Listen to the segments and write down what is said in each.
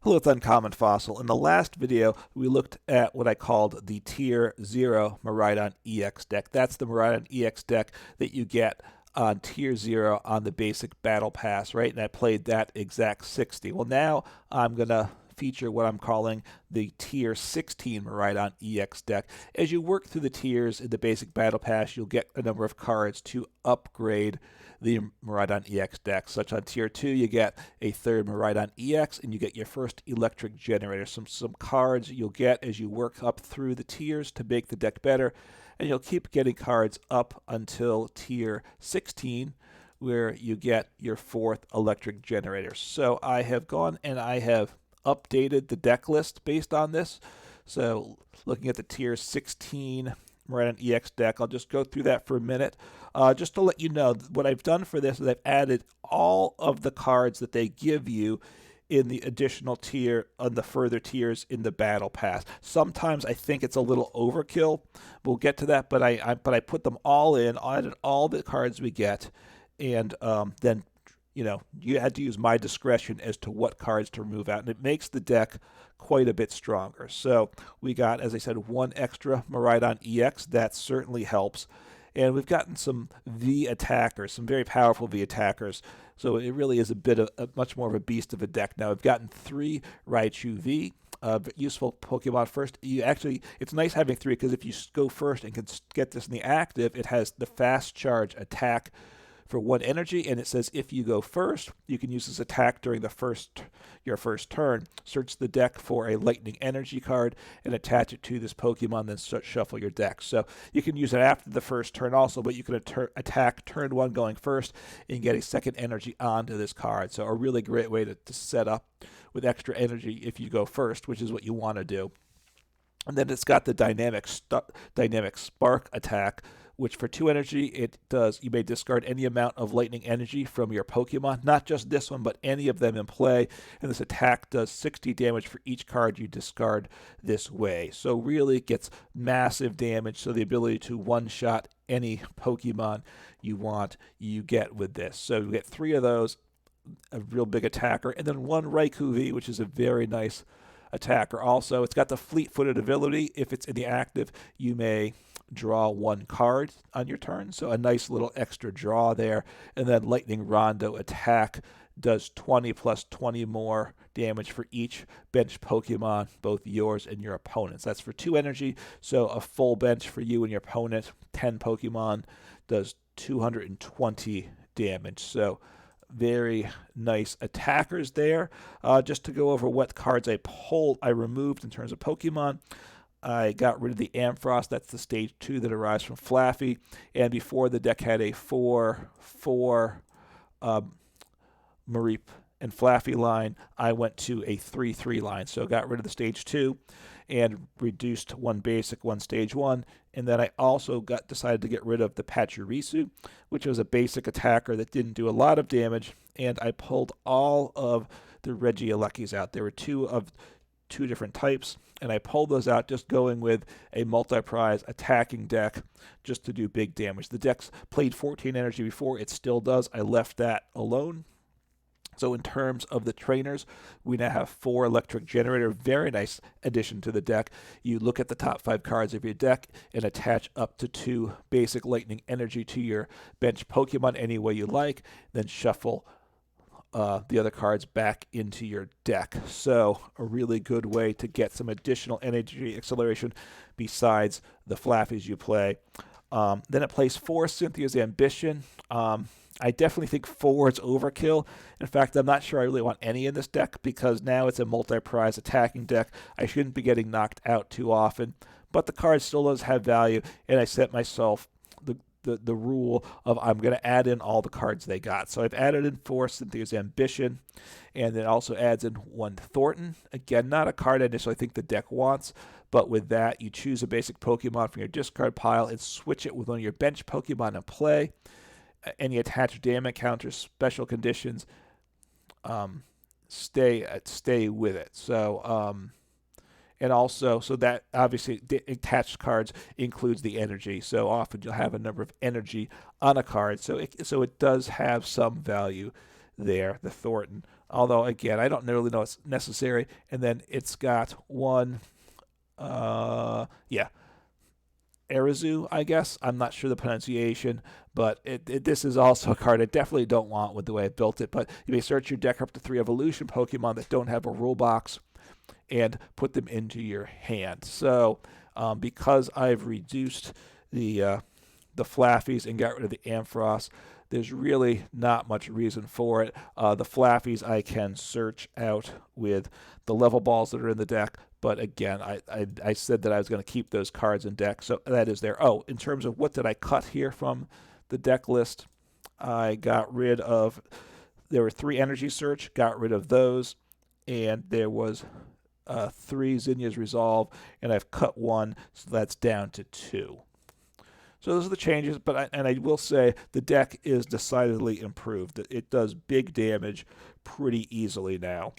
Hello, it's Uncommon Fossil. In the last video, we looked at what I called the Tier 0 Miraidon EX deck. That's the Miraidon EX deck that you get on Tier 0 on the basic Battle Pass, right? And I played that exact 60. Well, now I'm going to feature what I'm calling the Tier 16 Miraidon EX deck. As you work through the tiers in the basic Battle Pass, you'll get a number of cards to upgrade the Miraidon EX deck. Such on Tier 2, you get a third Miraidon EX, and you get your first Electric Generator. Some cards you'll get as you work up through the tiers to make the deck better, and you'll keep getting cards up until Tier 16, where you get your fourth Electric Generator. So I have gone and I have updated the deck list based on this. So looking at the Tier 16 Miraidon EX deck, I'll just go through that for a minute. Just to let you know, what I've done for this is I've added all of the cards that they give you in the additional tier on the further tiers in the Battle Pass. Sometimes I think it's a little overkill. We'll get to that, but I put them all in, added all the cards we get, and then you had to use my discretion as to what cards to remove out, and it makes the deck quite a bit stronger. So we got, as I said, one extra Miraidon EX. That certainly helps. And we've gotten some V attackers, some very powerful V attackers. So it really is much more of a beast of a deck. Now we've gotten 3 Raichu V, useful Pokemon first. It's nice having 3 because if you go first and can get this in the active, it has the fast charge attack for 1 energy, and it says if you go first, you can use this attack during your first turn. Search the deck for a lightning energy card and attach it to this Pokemon, then shuffle your deck. So you can use it after the first turn also, but you can attack turn 1 going first and get a second energy onto this card. So a really great way to set up with extra energy if you go first, which is what you want to do. And then it's got the dynamic spark attack, which for 2 energy, you may discard any amount of lightning energy from your Pokemon, not just this one, but any of them in play, and this attack does 60 damage for each card you discard this way. So really it gets massive damage, so the ability to one-shot any Pokemon you want, you get with this. So you get 3 of those, a real big attacker, and then 1 Raikou V, which is a very nice attacker also. It's got the fleet-footed ability. If it's in the active, you may draw 1 card on your turn, so a nice little extra draw there. And then Lightning Rondo attack does 20 plus 20 more damage for each bench Pokemon, both yours and your opponent's. That's for 2 energy, so a full bench for you and your opponent, 10 Pokemon, does 220 damage. So very nice attackers there. Just to go over what cards I removed in terms of Pokemon. I got rid of the Ampharos. That's the stage 2 that arrives from Flaaffy. And before, the deck had a 4/4 Mareep and Flaaffy line. I went to a 3/3 line. So got rid of the stage 2 and reduced 1 basic, 1 stage 1. And then I also decided to get rid of the Pachirisu, which was a basic attacker that didn't do a lot of damage. And I pulled all of the Regielekis out. There were 2 different types, and I pulled those out just going with a multi-prize attacking deck just to do big damage. The deck's played 14 energy before. It still does. I left that alone. So in terms of the trainers, we now have 4 Electric Generator. Very nice addition to the deck. You look at the top 5 cards of your deck and attach up to 2 basic lightning energy to your bench Pokemon any way you like, then shuffle the other cards back into your deck. So a really good way to get some additional energy acceleration besides the Flaaffys you play. Then it plays 4 Cynthia's Ambition. I definitely think 4 is overkill. In fact, I'm not sure I really want any in this deck because now it's a multi-prize attacking deck. I shouldn't be getting knocked out too often, but the card still does have value, and I set myself the rule of I'm going to add in all the cards they got. So I've added in 4 Cynthia's Ambition, and it also adds in 1 Thorton. Again, not a card I necessarily think the deck wants, but with that, you choose a basic Pokemon from your discard pile and switch it with one of your bench Pokemon in play. Any attached damage counters, special conditions, stay with it. So and also, so that obviously attached cards includes the energy. So often you'll have a number of energy on a card. So it does have some value there, the Thorton. Although, again, I don't really know it's necessary. And then it's got one, yeah, Arezu, I guess. I'm not sure the pronunciation, but this is also a card I definitely don't want with the way I built it. But you may search your deck up to 3 evolution Pokemon that don't have a rule box and put them into your hand. So because I've reduced the Flaaffies and got rid of the Ampharos, there's really not much reason for it. The Flaaffies I can search out with the level balls that are in the deck, but again, I said that I was going to keep those cards in deck, so that is there. Oh, in terms of what did I cut here from the deck list, I got rid of, there were 3 energy search, got rid of those, and there was 3 Zinnia's Resolve, and I've cut 1, so that's down to 2. So those are the changes, but I will say the deck is decidedly improved. It does big damage pretty easily now.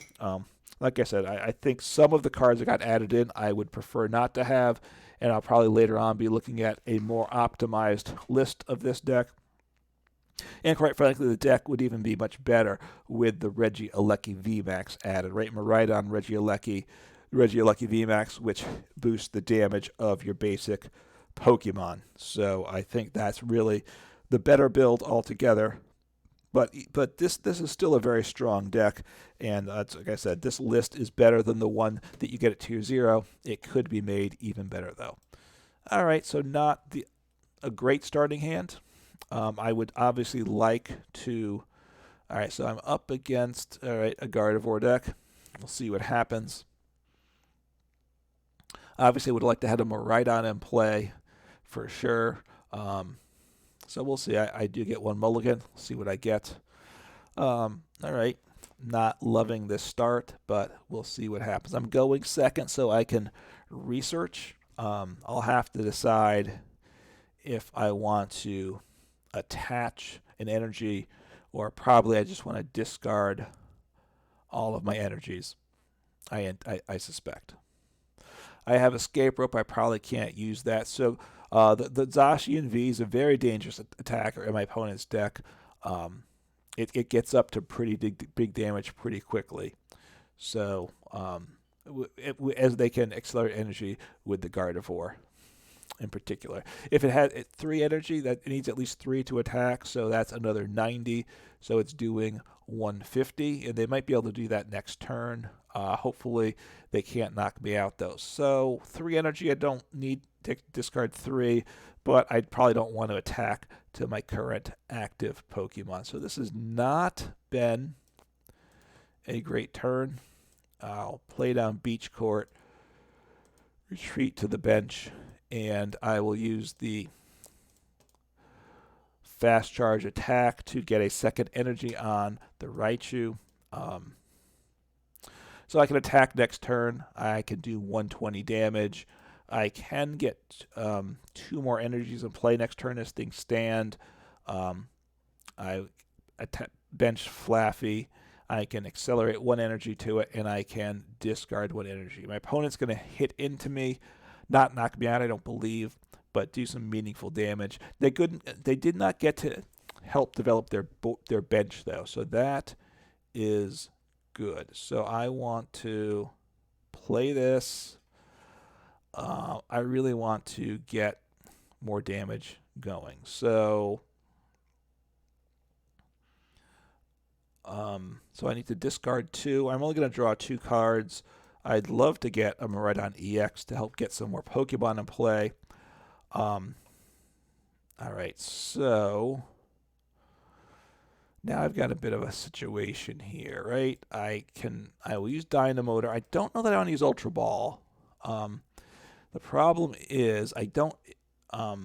Like I said, I think some of the cards that got added in I would prefer not to have, and I'll probably later on be looking at a more optimized list of this deck. And quite frankly, the deck would even be much better with the Regieleki VMAX added, right? Miraidon Regieleki VMAX, which boosts the damage of your basic Pokemon. So I think that's really the better build altogether. But this is still a very strong deck, and like I said, this list is better than the one that you get at Tier 0. It could be made even better, though. All right, so not a great starting hand. I would obviously like to... All right, so I'm up against, all right, a Gardevoir deck. We'll see what happens. Obviously, I would like to have a Miraidon in play for sure. So we'll see. I do get 1 mulligan. See what I get. All right. Not loving this start, but we'll see what happens. I'm going second so I can research. I'll have to decide if I want to attach an energy or probably I just want to discard all of my energies. I suspect. I have Escape Rope. I probably can't use that. So the Zacian V is a very dangerous attacker in my opponent's deck. It gets up to pretty big damage pretty quickly. So as they can accelerate energy with the Gardevoir in particular. If it had 3 energy, that it needs at least 3 to attack, so that's another 90. So it's doing 150, and they might be able to do that next turn. Hopefully they can't knock me out, though. So 3 energy, I don't need to discard 3, but I probably don't want to attack to my current active Pokemon. So this has not been a great turn. I'll play down Beach Court, retreat to the bench, and I will use the fast charge attack to get a second energy on the Raichu. So I can attack next turn. I can do 120 damage. I can get 2 more energies in play next turn as things stand. I bench Flaaffy. I can accelerate 1 energy to it, and I can discard 1 energy. My opponent's going to hit into me, not knock me out, I don't believe, but do some meaningful damage. They did not get to help develop their bench, though, so that is good. So I want to play this. I really want to get more damage going. So I need to discard 2. I'm only going to draw 2 cards. I'd love to get a Miraidon EX to help get some more Pokemon in play. All right, so now I've got a bit of a situation here, right? I will use Dynamotor. I don't know that I want to use Ultra Ball. The problem is I don't. I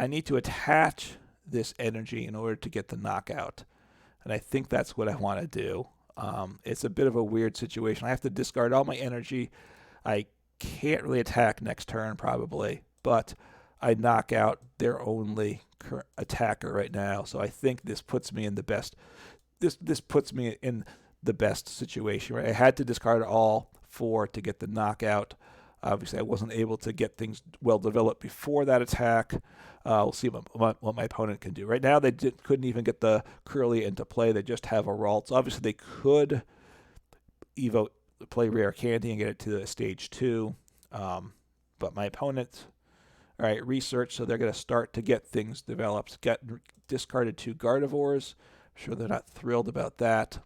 need to attach this energy in order to get the knockout, and I think that's what I want to do. It's a bit of a weird situation. I have to discard all my energy. I can't really attack next turn probably, but I knock out their only attacker right now. So I think this puts me in the best. This puts me in the best situation. Right? I had to discard all 4 to get the knockout. Obviously, I wasn't able to get things well developed before that attack. We'll see what my opponent can do. Right now, they couldn't even get the Kirlia into play. They just have a Ralts. Obviously, they could play Rare Candy and get it to stage 2. But my opponent, all right, research, so they're going to start to get things developed. Discarded 2 Gardevoirs. I'm sure they're not thrilled about that.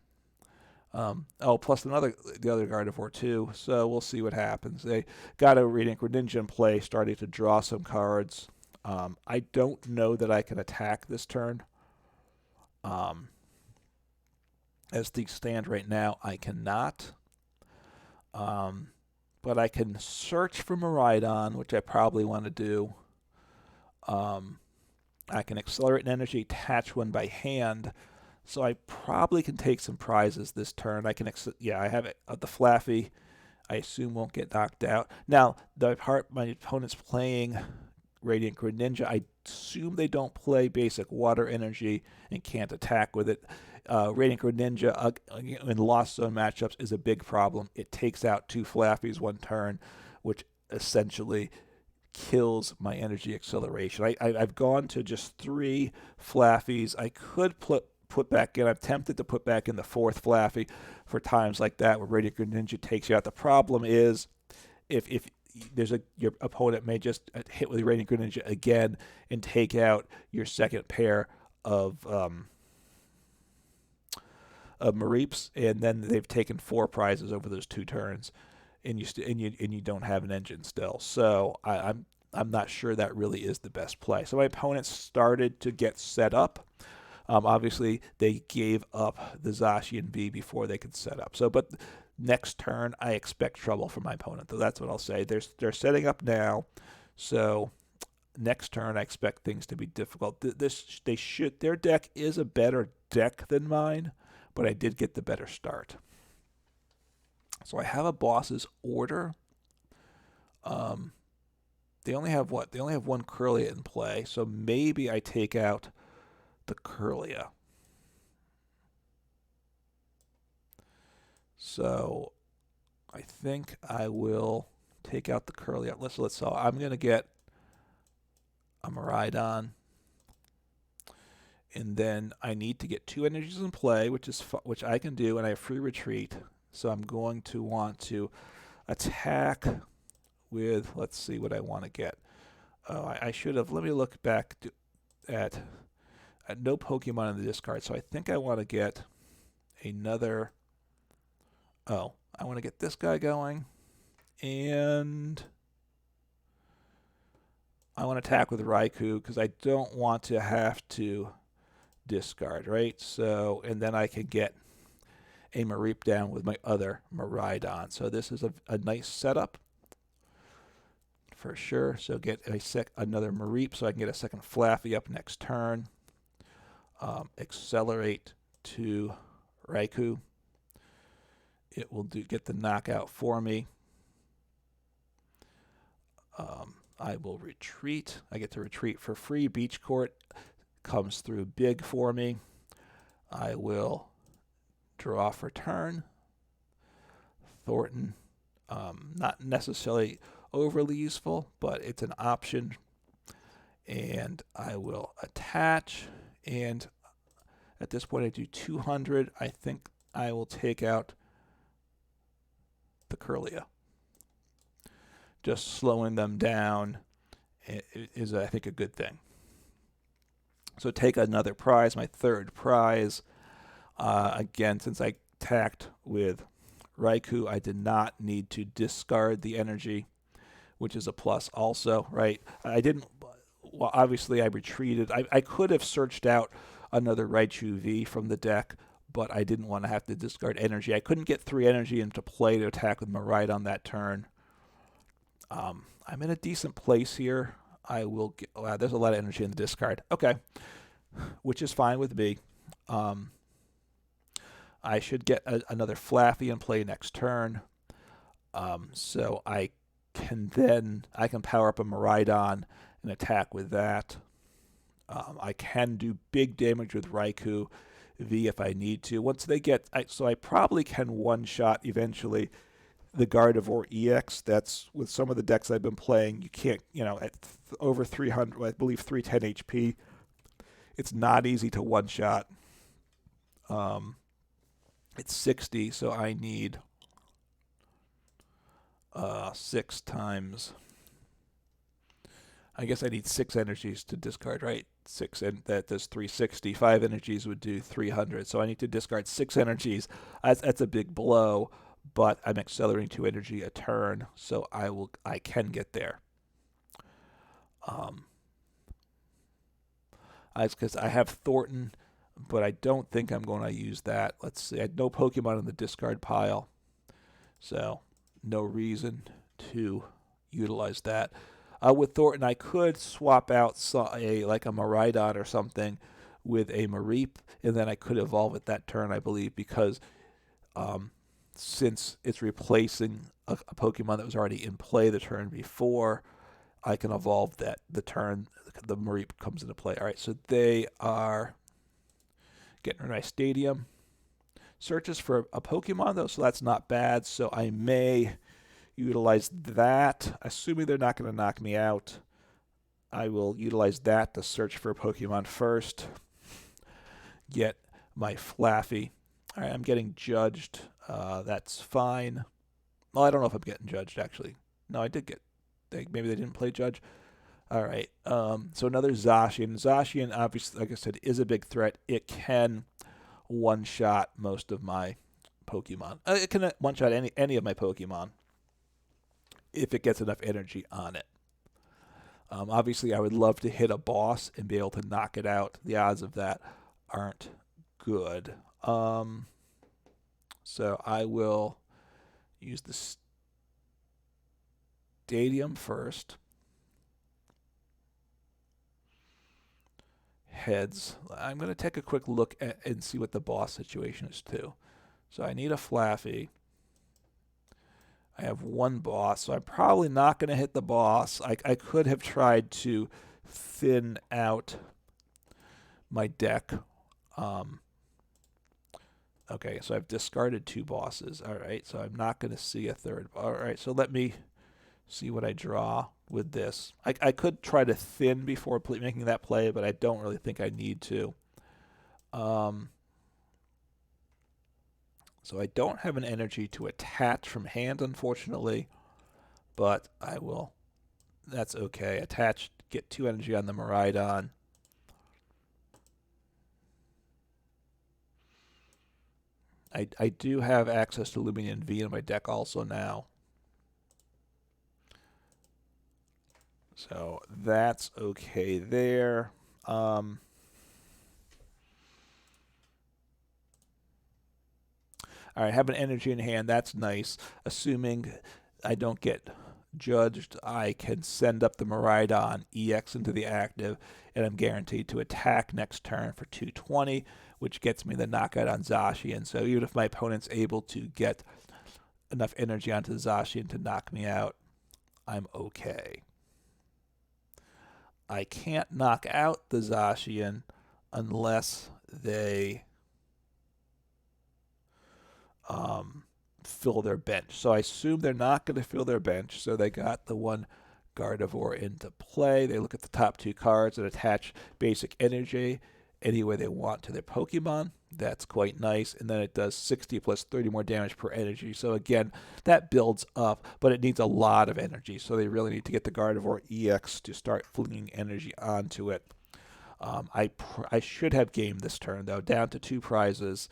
Plus the other Gardevoir too. So we'll see what happens. They got a Radiant Greninja in play, starting to draw some cards. I don't know that I can attack this turn. As things stand right now, I cannot. But I can search for Miraidon, which I probably want to do. I can accelerate an energy, attach one by hand. So I probably can take some prizes this turn. I have it. The Flaaffy, I assume, won't get knocked out. Now, my opponent's playing Radiant Greninja. I assume they don't play basic Water Energy and can't attack with it. Radiant Greninja in Lost Zone matchups is a big problem. It takes out 2 Flaaffys one turn, which essentially kills my energy acceleration. I've gone to just 3 Flaaffys. I could put back in. I'm tempted to put back in the 4th Flaaffy for times like that where Radiant Greninja takes you out. The problem is if your opponent may just hit with Radiant Greninja again and take out your second pair of Mareeps, and then they've taken 4 prizes over those 2 turns, and you don't have an engine still. So I'm not sure that really is the best play. So my opponent started to get set up. Obviously, they gave up the Zacian V before they could set up. But next turn, I expect trouble from my opponent. So that's what I'll say. They're setting up now. So next turn, I expect things to be difficult. Their deck is a better deck than mine, but I did get the better start. So I have a boss's order. They only have what? They only have 1 Kirlia in play. So maybe I take out the Kirlia. So I think I will take out the Kirlia. So I'm going to get a Miraidon, and then I need to get 2 energies in play, which I can do, and I have free retreat. So I'm going to want to attack with, let's see what I want to get. I should have, let me look back at no Pokemon in the discard, so I think I want to get another. I want to get this guy going, and I want to attack with Raikou because I don't want to have to discard, right? So, and then I can get a Mareep down with my other Miraidon. So this is a nice setup for sure. So get another Mareep so I can get a second Flaaffy up next turn. Accelerate to Raikou. It will get the knockout for me. I will retreat. I get to retreat for free. Beach Court comes through big for me. I will draw for turn. Thorton, not necessarily overly useful, but it's an option. And I will attach. And at this point, I do 200. I think I will take out the Kirlia. Just slowing them down is, I think, a good thing. So take another prize, my 3rd prize. Again, since I attacked with Raikou, I did not need to discard the energy, which is a plus also, right? Well, obviously I retreated. I could have searched out another Raichu V from the deck, but I didn't want to have to discard energy. I couldn't get 3 energy into play to attack with Miraidon that turn. I'm in a decent place here. I will get, wow, there's a lot of energy in the discard. Okay, which is fine with me. I should get another Flaaffy in play next turn. So I can power up a Miraidon and attack with that. I can do big damage with Raikou V if I need to. Once they get, so I probably can one-shot eventually the Gardevoir EX. That's with some of the decks I've been playing. You can't, at over 300, I believe 310 HP, it's not easy to one-shot. It's 60, so I need 6 times. I guess I need 6 energies to discard, right? 6, and that does 360. 5 energies would do 300. So I need to discard 6 energies. That's a big blow, but I'm accelerating 2 energy a turn, so I can get there. Because I have Thorton, but I don't think I'm going to use that. Let's see. I had no Pokemon in the discard pile, so no reason to utilize that. With Thorton, I could swap out like a Miraidon or something with a Mareep, and then I could evolve it that turn, I believe, because since it's replacing a Pokemon that was already in play the turn before, I can evolve that the turn the Mareep comes into play. All right, so they are getting a nice stadium. Searches for a Pokemon, though, so that's not bad. So I may utilize that, assuming they're not going to knock me out. I will utilize that to search for a Pokemon first. Get my Flaaffy. All right, I'm getting judged. That's fine. Well, I don't know if I'm getting judged, actually. No, I did get... Maybe they didn't play judge. All right. So another Zacian. Zacian, obviously, like I said, is a big threat. It can one-shot most of my Pokemon. It can one-shot any of my Pokemon if it gets enough energy on it. Obviously, I would love to hit a boss and be able to knock it out. The odds of that aren't good. So I will use the stadium first. Heads. I'm going to take a quick look and see what the boss situation is too. So I need a Flaaffy. I have one boss, so I'm probably not going to hit the boss. I could have tried to thin out my deck. Okay, so I've discarded 2 bosses. All right, so I'm not going to see a third. All right, so let me see what I draw with this. I could try to thin before making that play, but I don't really think I need to. So I don't have an energy to attach from hand, unfortunately, but I will. That's okay. Attach, get 2 energy on the Miraidon. I do have access to Lumineon V in my deck also now. So that's okay there. All right, have an energy in hand. That's nice. Assuming I don't get judged, I can send up the Miraidon EX into the active, and I'm guaranteed to attack next turn for 220, which gets me the knockout on Zacian. So even if my opponent's able to get enough energy onto Zacian to knock me out, I'm okay. I can't knock out the Zacian unless they fill their bench. So I assume they're not going to fill their bench, so they got the one Gardevoir into play. They look at the top 2 cards and attach basic energy any way they want to their Pokemon. That's quite nice. And then it does 60 plus 30 more damage per energy. So again, that builds up, but it needs a lot of energy. So they really need to get the Gardevoir EX to start flinging energy onto it. I should have gamed this turn, though, down to 2 prizes.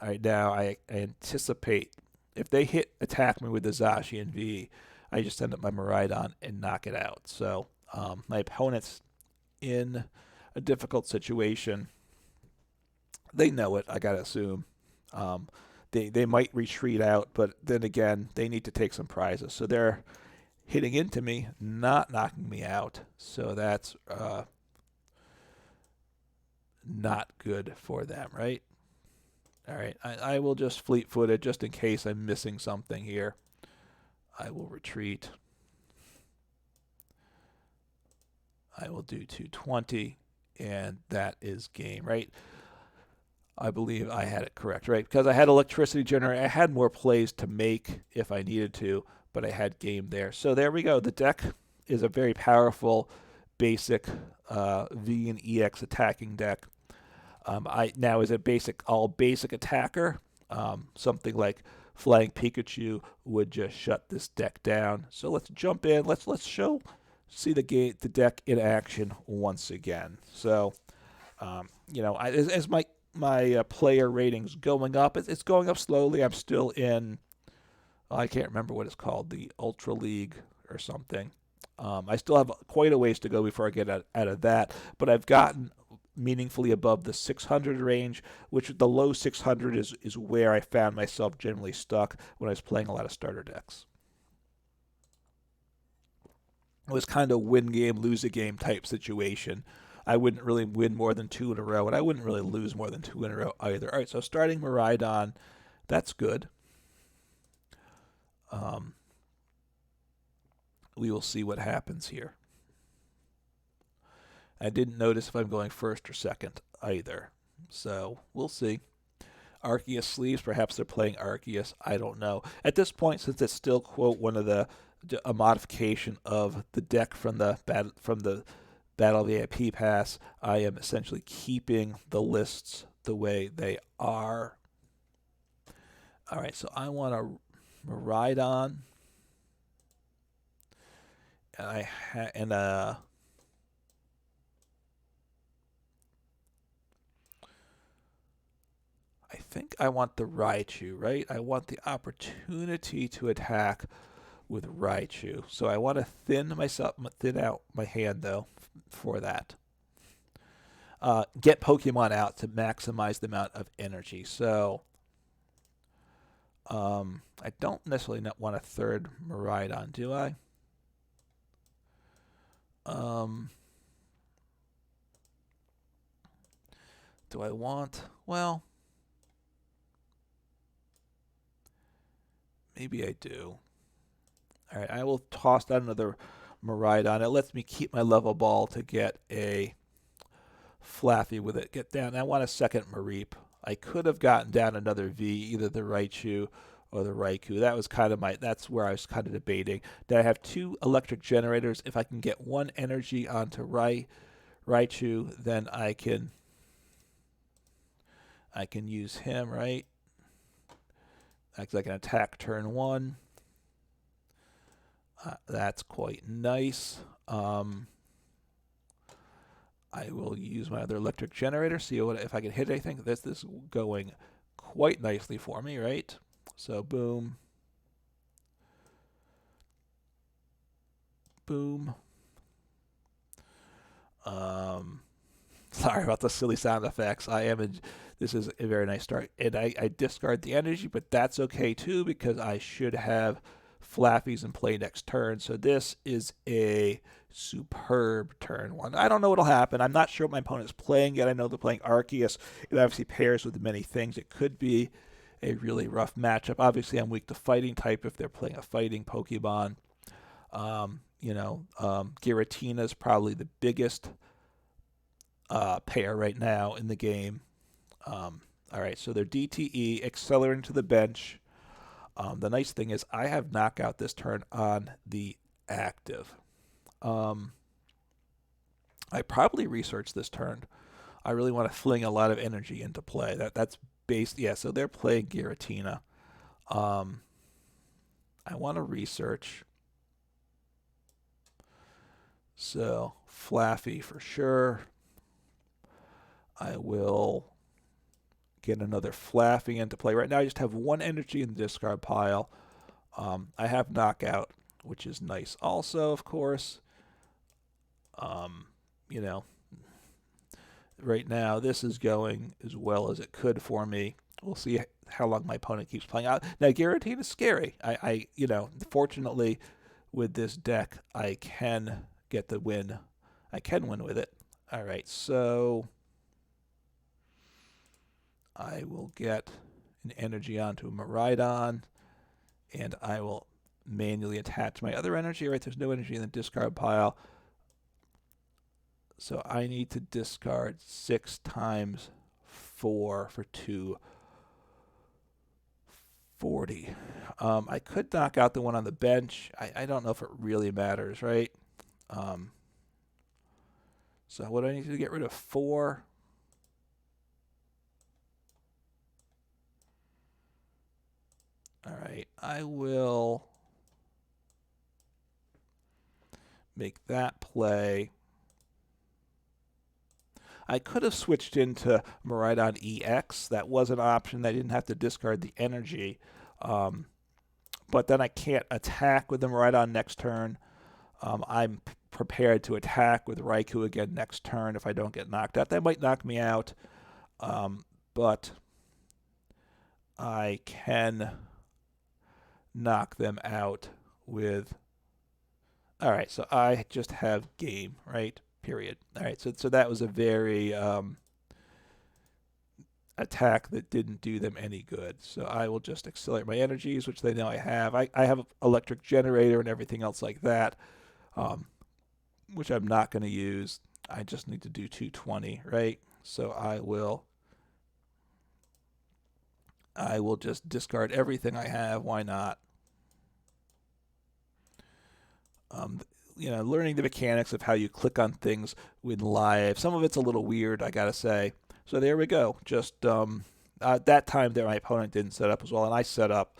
Right now, I anticipate if they attack me with the Zacian V, I just send up my Miraidon and knock it out. So my opponent's in a difficult situation. They know it, I gotta assume. They might retreat out, but then again, they need to take some prizes. So they're hitting into me, not knocking me out. So that's not good for them, right? All right, I will just fleet-foot it just in case I'm missing something here. I will retreat. I will do 220, and that is game, right? I believe I had it correct, right? Because I had electricity generator. I had more plays to make if I needed to, but I had game there. So there we go. The deck is a very powerful basic V and EX attacking deck. I now is a all basic attacker. Something like Flying Pikachu would just shut this deck down. So let's jump in. Let's see the deck in action once again. So as my player ratings going up, it's going up slowly. I'm still in. I can't remember what it's called, the Ultra League or something. I still have quite a ways to go before I get out of that, but I've gotten meaningfully above the 600 range, which the low 600 is where I found myself generally stuck when I was playing a lot of starter decks. It was kind of win game, lose a game type situation. I wouldn't really win more than 2 in a row, and I wouldn't really lose more than 2 in a row either. All right, so starting Miraidon, that's good. We will see what happens here. I didn't notice if I'm going first or second either, so we'll see. Arceus sleeves, perhaps they're playing Arceus, I don't know. At this point, since it's still, quote, a modification of the deck from the Battle VIP Pass, I am essentially keeping the lists the way they are. All right, so I want to Miraidon, and I think I want the Raichu, right? I want the opportunity to attack with Raichu. So I want to thin out my hand though for that. Get Pokemon out to maximize the amount of energy. So I don't necessarily want a third Miraidon, do I? Do I want? Well, maybe I do. All right, I will toss down another Miraidon. It lets me keep my level ball to get a Flaaffy with it. Get down. I want a second Mareep. I could have gotten down another V, either the Raichu or the Raikou. That was kind of that's where I was kind of debating. Did I have 2 electric generators? If I can get 1 energy onto Raichu, then I can use him, right? Acts like an attack turn 1. That's quite nice. I will use my other electric generator, see if I can hit anything. This is going quite nicely for me, right? So boom. Boom. Sorry about the silly sound effects. This is a very nice start. And I discard the energy, but that's okay too, because I should have Flaaffies in play next turn. So this is a superb turn 1. I don't know what'll happen. I'm not sure what my opponent's playing yet. I know they're playing Arceus. It obviously pairs with many things. It could be a really rough matchup. Obviously, I'm weak to fighting type if they're playing a fighting Pokemon. Giratina is probably the biggest pair right now in the game. All right, so they're DTE, accelerating to the bench. The nice thing is I have knockout this turn on the active. I probably researched this turn. I really want to fling a lot of energy into play. That's based, yeah, so they're playing Giratina. I want to research. So Flaaffy for sure. I will get another Flaaffy into play. Right now I just have 1 energy in the discard pile. I have knockout, which is nice also, of course. Right now this is going as well as it could for me. We'll see how long my opponent keeps playing out. Now Giratina is scary. Fortunately with this deck I can get the win. I can win with it. All right, so I will get an energy onto a Miraidon, and I will manually attach my other energy. Right, there's no energy in the discard pile. So I need to discard 6 times 4 for 240. I could knock out the one on the bench. I don't know if it really matters, right? So what do I need to get rid of? 4. All right, I will make that play. I could have switched into Miraidon EX. That was an option. I didn't have to discard the energy. But then I can't attack with the Miraidon next turn. I'm prepared to attack with Raikou again next turn if I don't get knocked out. That might knock me out. But I can knock them out with... All right, so I just have game, right? Period. All right, so that was a very attack that didn't do them any good. So I will just accelerate my energies, which they know I have. I have Electric Generator and everything else like that, which I'm not going to use. I just need to do 220, right? So I will just discard everything I have. Why not? Learning the mechanics of how you click on things when live. Some of it's a little weird, I gotta say. So there we go. Just that time there, my opponent didn't set up as well, and I set up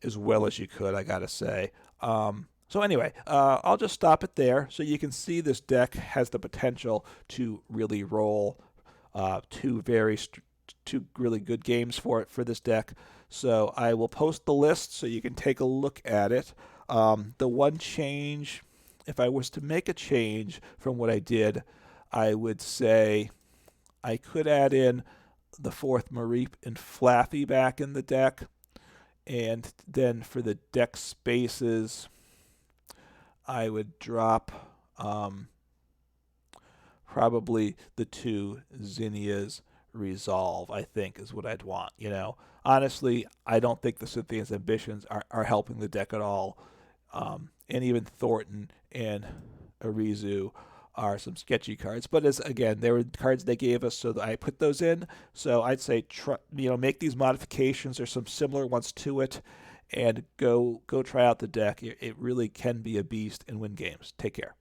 as well as you could, I gotta say. So anyway, I'll just stop it there. So you can see this deck has the potential to really roll two really good games for this deck. So I will post the list so you can take a look at it. The one change, if I was to make a change from what I did, I would say I could add in the 4th Mareep and Flaaffy back in the deck. And then for the deck spaces, I would drop probably the 2 Zinnias Resolve, I think, is what I'd want. Honestly, I don't think the Cynthia's ambitions are helping the deck at all. And even Thorton and Arezu are some sketchy cards. But again, they were cards they gave us, so I put those in. So I'd say make these modifications or some similar ones to it, and go try out the deck. It really can be a beast and win games. Take care.